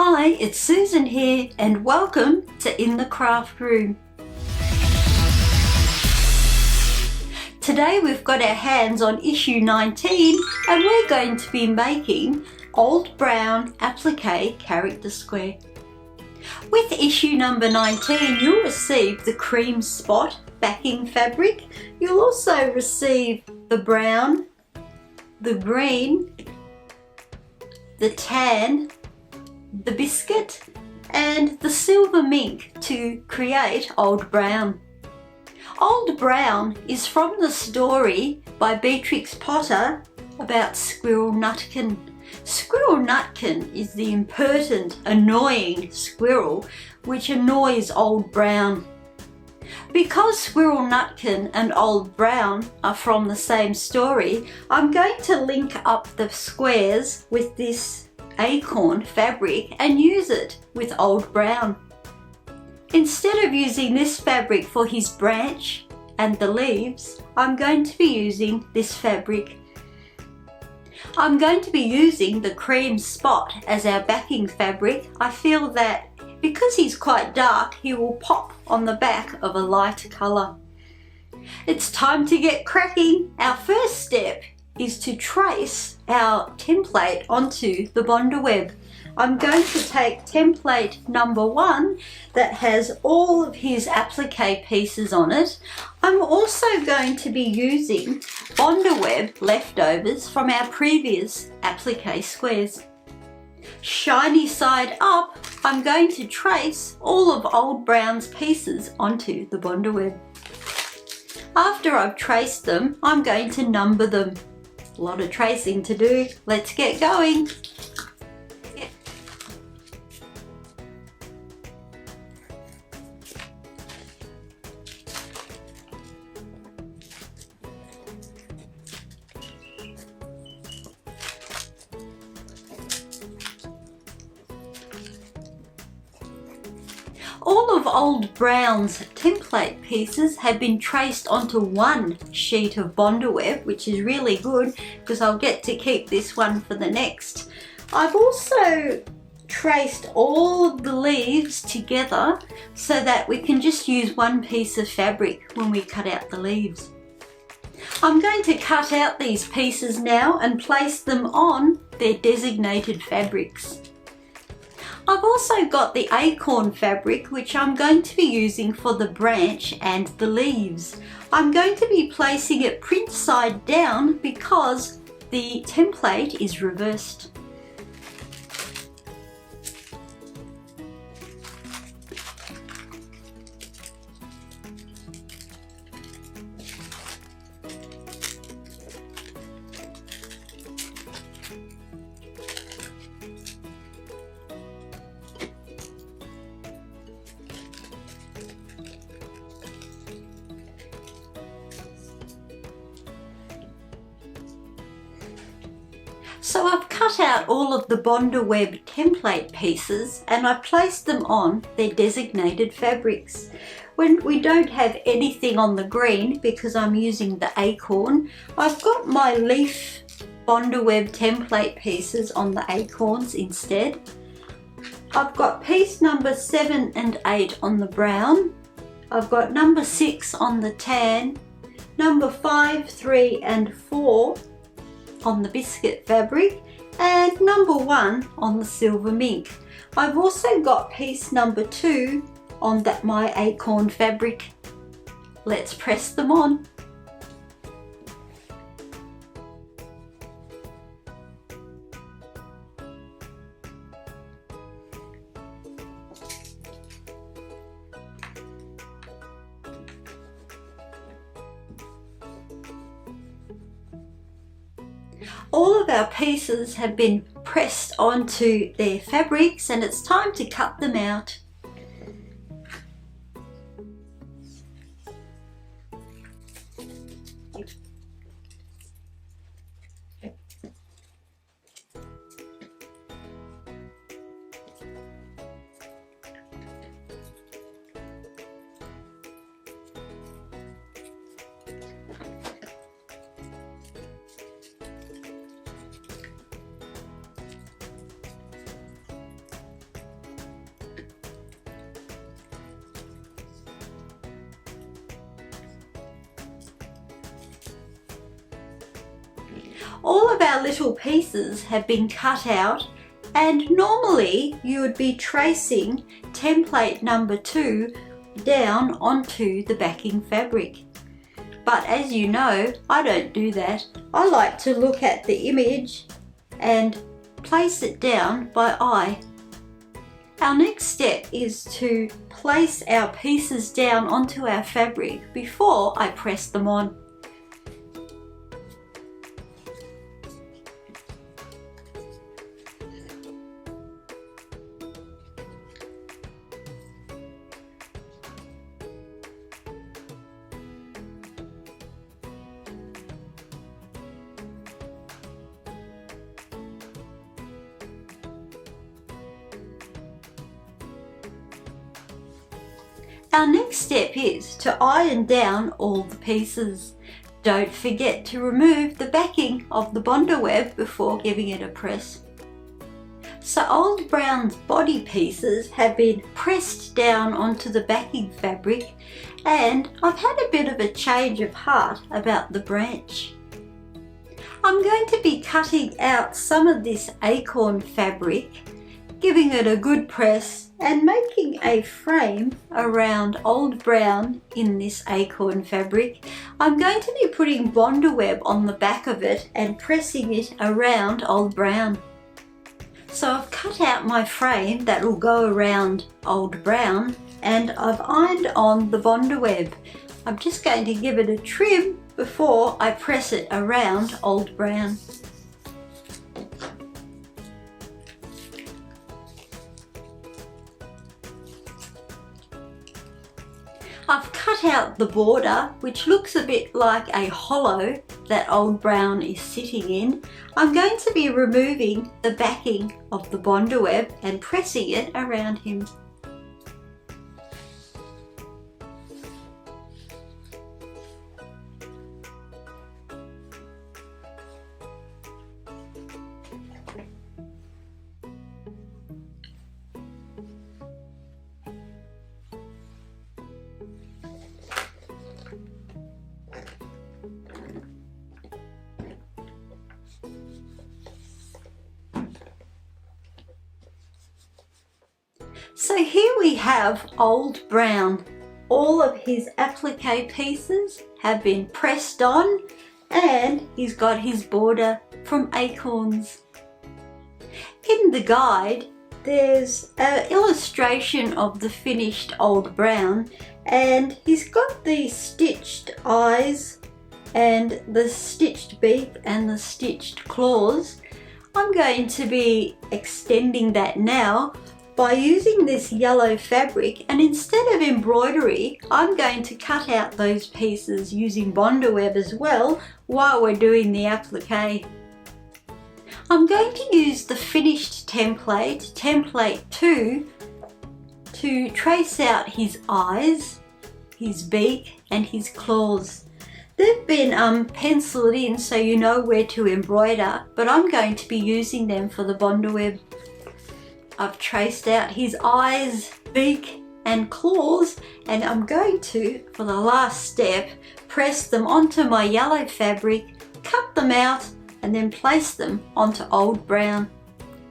Hi, it's Susan here and welcome to In the Craft Room. Today we've got our hands on issue 19 and we're going to be making Old Brown Appliqué character square. With issue number 19 you'll receive the cream spot backing fabric. You'll also receive the brown, the green, the tan, the biscuit and the silver mink to create Old Brown. Old Brown is from the story by Beatrix Potter about Squirrel Nutkin. Squirrel Nutkin is the impertinent, annoying squirrel which annoys Old Brown. Because Squirrel Nutkin and Old Brown are from the same story, I'm going to link up the squares with this acorn fabric and use it with Old Brown. Instead of using this fabric for his branch and the leaves, I'm going to be using this fabric. I'm going to be using the cream spot as our backing fabric. I feel that because he's quite dark, he will pop on the back of a light colour. It's time to get cracking. Our first step is to trace our template onto the bondaweb. I'm going to take template number 1 that has all of his applique pieces on it. I'm also going to be using bondaweb leftovers from our previous applique squares. Shiny side up, I'm going to trace all of Old Brown's pieces onto the bondaweb. After I've traced them, I'm going to number them. A lot of tracing to do. Let's get going. All of Old Brown's template pieces have been traced onto one sheet of bondaweb, which is really good because I'll get to keep this one for the next. I've also traced all of the leaves together so that we can just use one piece of fabric when we cut out the leaves. I'm going to cut out these pieces now and place them on their designated fabrics. I've also got the acorn fabric which I'm going to be using for the branch and the leaves. I'm going to be placing it print side down because the template is reversed. So I've cut out all of the bondaweb template pieces and I've placed them on their designated fabrics. When we don't have anything on the green because I'm using the acorn, I've got my leaf bondaweb template pieces on the acorns instead. I've got piece number 7 and 8 on the brown. I've got number 6 on the tan, number 5, 3 and 4 on the biscuit fabric and number 1 on the silver mink. I've also got piece number 2 on my acorn fabric. Let's press them on. All of our pieces have been pressed onto their fabrics and it's time to cut them out. All of our little pieces have been cut out, and normally you would be tracing template number 2 down onto the backing fabric. But as you know, I don't do that. I like to look at the image and place it down by eye. Our next step is to place our pieces down onto our fabric before I press them on. Our next step is to iron down all the pieces. Don't forget to remove the backing of the bondaweb before giving it a press. So Old Brown's body pieces have been pressed down onto the backing fabric, and I've had a bit of a change of heart about the branch. I'm going to be cutting out some of this acorn fabric, giving it a good press and making a frame around Old Brown in this acorn fabric. I'm going to be putting bondaweb on the back of it and pressing it around Old Brown. So I've cut out my frame that will go around Old Brown, and I've ironed on the bondaweb. I'm just going to give it a trim before I press it around Old Brown. I've cut out the border, which looks a bit like a hollow that Old Brown is sitting in. I'm going to be removing the backing of the bondaweb and pressing it around him. So here we have Old Brown. All of his applique pieces have been pressed on, and he's got his border from acorns. In the guide, there's an illustration of the finished Old Brown, and he's got the stitched eyes and the stitched beak and the stitched claws. I'm going to be extending that now by using this yellow fabric, and instead of embroidery, I'm going to cut out those pieces using bondaweb as well while we're doing the applique. I'm going to use the finished template, template 2, to trace out his eyes, his beak and his claws. They've been penciled in so you know where to embroider, but I'm going to be using them for the bondaweb. I've traced out his eyes, beak and claws, and I'm going to, for the last step, press them onto my yellow fabric, cut them out and then place them onto Old Brown.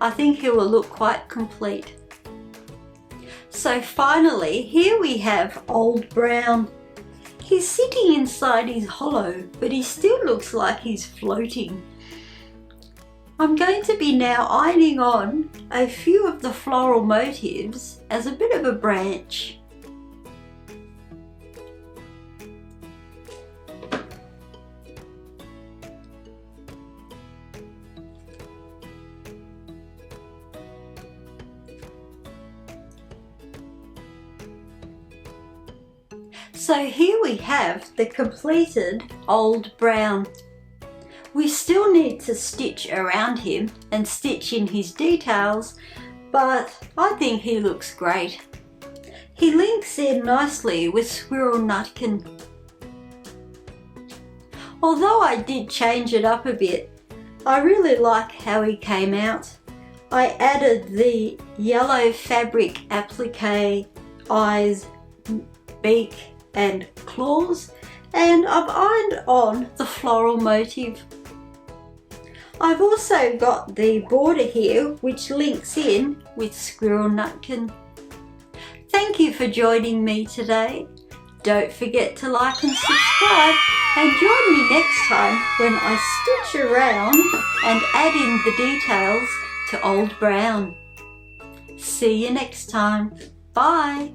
I think he will look quite complete. So finally, here we have Old Brown. He's sitting inside his hollow, but he still looks like he's floating. I'm going to be now ironing on a few of the floral motifs as a bit of a branch. So here we have the completed Old Brown. We still need to stitch around him and stitch in his details, but I think he looks great. He links in nicely with Squirrel Nutkin. Although I did change it up a bit, I really like how he came out. I added the yellow fabric applique, eyes, beak and claws, and I've ironed on the floral motif. I've also got the border here which links in with Squirrel Nutkin. Thank you for joining me today. Don't forget to like and subscribe and join me next time when I stitch around and add in the details to Old Brown. See you next time. Bye.